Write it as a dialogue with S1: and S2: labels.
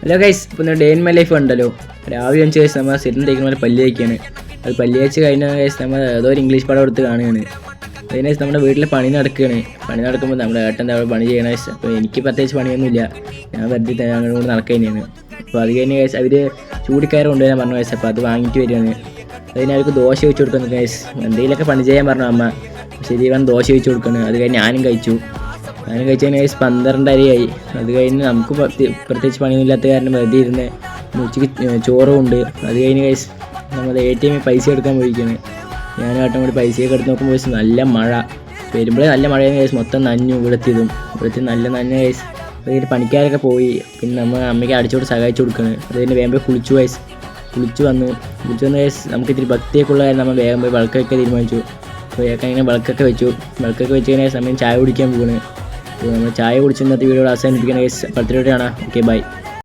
S1: Hello guys, ഇപ്പോൾ day in my life ഉണ്ടല്ലോ. രാവിലെ 5 വയസ്സ് നമ്മൾ സ്ഥിരം തേക്കുന്ന പോലെ പല്ല് തേക്കുകയാണ്. അത് പല്ല് തേച്ച് കഴിഞ്ഞ ഗൈസ് നമ്മൾ ഏതോ ഒരു ഇംഗ്ലീഷ് പടം എടുത്ത് കാണുകയാണ്. അതിന് നമ്മുടെ വീട്ടിൽ പണി നടക്കുകയാണ്. പണി നടക്കുമ്പോൾ നമ്മുടെ ഏട്ടൻ അവിടെ പണി ചെയ്യണ ഗൈസ്. അപ്പോൾ എനിക്ക് പ്രത്യേകിച്ച് പണിയൊന്നുമില്ല, ഞാൻ വെറുതെ ഞങ്ങളുടെ കൂടെ നടക്കുക തന്നെയാണ്. അപ്പോൾ അത് കഴിഞ്ഞ് ഗൈസ് അവർ ചൂടിക്കയറ് കൊണ്ടുവരാൻ പറഞ്ഞു ഗൈസ്. അപ്പോൾ അത് വാങ്ങിയിട്ട് വരികയാണ്. അതിന് അവർക്ക് ദോശ വെച്ച് കൊടുക്കുന്നു ഗൈസ്. എന്തെങ്കിലുമൊക്കെ പണി ചെയ്യാൻ പറഞ്ഞു അമ്മ. ശരി പറഞ്ഞ് ദോശ വെച്ച് കൊടുക്കുന്നു. അത് കഴിഞ്ഞ് ഞാനും കഴിച്ചതിന് ഗൈസ് 12:30 അത് കഴിഞ്ഞ് നമുക്ക് പ്രത്യേകിച്ച് പണിയൊന്നുമില്ലാത്ത കാരണം വെറുതെ ഇരുന്ന് ഉച്ചയ്ക്ക് ചോറും ഉണ്ട്. അത് കഴിഞ്ഞ് ഗൈസ് നമ്മൾ ATM പൈസ എടുക്കാൻ പോയിരിക്കുകയാണ്. ഞാനും ഏട്ടൻ കൂടി പൈസയൊക്കെ എടുത്ത് നോക്കുമ്പോൾ ഗൈസ് നല്ല മഴ വരുമ്പോഴേ നല്ല മഴയാണ് ഗൈസ്. മൊത്തം നനഞ്ഞു ഇവിടുത്തെ നല്ല നനഞ്ഞ ഗൈസ്. അത് കഴിഞ്ഞ് പണിക്കാരൊക്കെ പോയി. പിന്നെ നമ്മൾ അമ്മയ്ക്ക് അടിച്ചോട്ട് സഹായിച്ചു കൊടുക്കുന്നത്. അത് കഴിഞ്ഞ് വേഗം പോയി കുളിച്ചു വന്നു ഗൈസ്. നമുക്ക് ഇത്തിരി ഭക്തിയൊക്കെ ഉള്ള കാര്യം നമ്മൾ വേഗം പോയി വിളക്കൊക്കെ തീരുമാനിച്ചു. അപ്പോൾ ഇങ്ങനെ വിളക്കൊക്കെ വെച്ച് കഴിഞ്ഞാൽ സമയം ചായ കുടിക്കാൻ പോകുന്നത്. അപ്പോൾ നമ്മൾ ചായ കുടിച്ച് ഇന്നത്തെ വീഡിയോ അവസാനിപ്പിക്കുന്ന ഗൈസ്. 10 രൂപയാണ്. Okay, by.